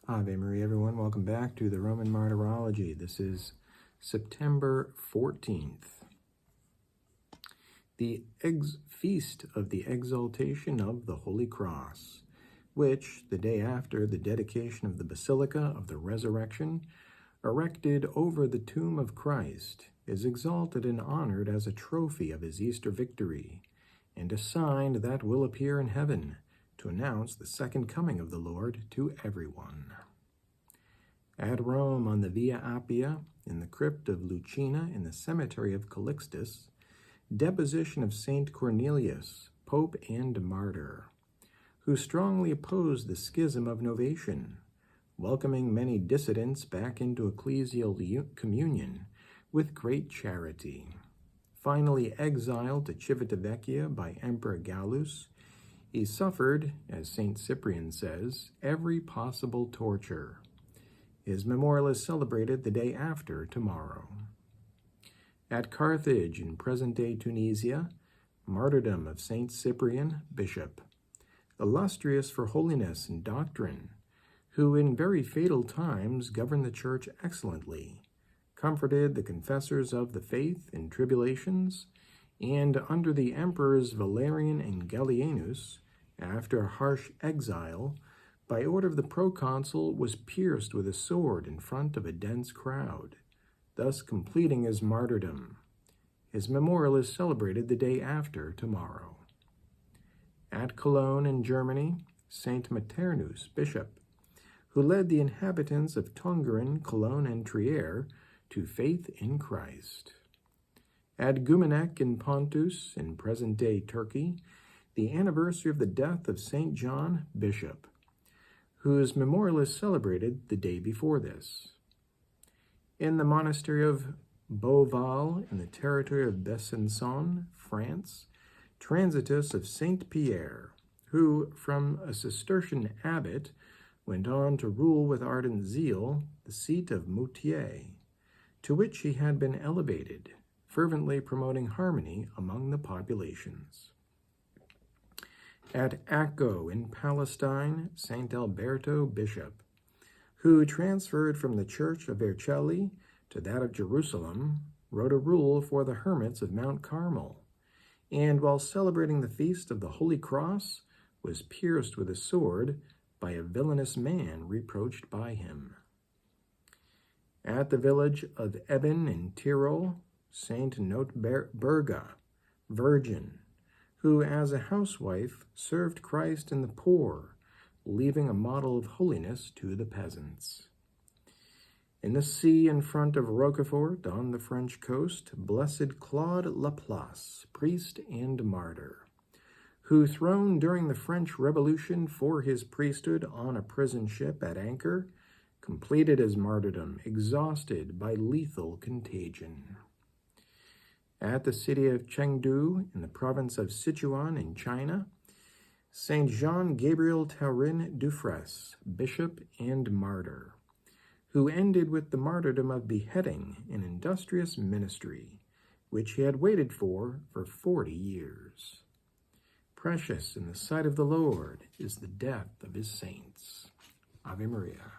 Ave Maria, everyone. Welcome back to the Roman Martyrology. This is September 14th. The Feast of the Exaltation of the Holy Cross, which, the day after the dedication of the Basilica of the Resurrection, erected over the tomb of Christ, is exalted and honored as a trophy of his Easter victory, and a sign that will appear in heaven, to announce the second coming of the Lord to everyone. At Rome, on the Via Appia, in the crypt of Lucina in the cemetery of Calixtus, deposition of Saint Cornelius, Pope and Martyr, who strongly opposed the schism of Novatian, welcoming many dissidents back into ecclesial communion with great charity. Finally exiled to Civitavecchia by Emperor Gallus, he suffered, as St. Cyprian says, every possible torture. His memorial is celebrated the day after tomorrow. At Carthage, in present-day Tunisia, martyrdom of St. Cyprian, bishop, illustrious for holiness and doctrine, who in very fatal times governed the church excellently, comforted the confessors of the faith in tribulations, and under the emperors Valerian and Gallienus, after a harsh exile, by order of the proconsul, was pierced with a sword in front of a dense crowd, thus completing his martyrdom. His memorial is celebrated the day after tomorrow. At Cologne in Germany, Saint Maternus, bishop, who led the inhabitants of Tongeren, Cologne, and Trier to faith in Christ. At Gumenek in Pontus, in present-day Turkey, the anniversary of the death of St. John, bishop, whose memorial is celebrated the day before this. In the monastery of Beauval, in the territory of Besançon, France, transitus of Saint Pierre, who, from a Cistercian abbot, went on to rule with ardent zeal the seat of Moutier, to which he had been elevated, fervently promoting harmony among the populations. At Akko in Palestine, St. Alberto, bishop, who transferred from the church of Vercelli to that of Jerusalem, wrote a rule for the hermits of Mount Carmel, and while celebrating the feast of the Holy Cross, was pierced with a sword by a villainous man reproached by him. At the village of Eben in Tyrol, Saint Notberga, virgin, who as a housewife served Christ and the poor, leaving a model of holiness to the peasants. In the sea in front of Roquefort, on the French coast, Blessed Claude Laplace, priest and martyr, who, thrown during the French Revolution for his priesthood on a prison ship at anchor, completed his martyrdom, exhausted by lethal contagion. At the city of Chengdu, in the province of Sichuan in China, Saint Jean-Gabriel Taurin Dufresne, bishop and martyr, who ended with the martyrdom of beheading an industrious ministry, which he had waited for 40 years. Precious in the sight of the Lord is the death of his saints. Ave Maria.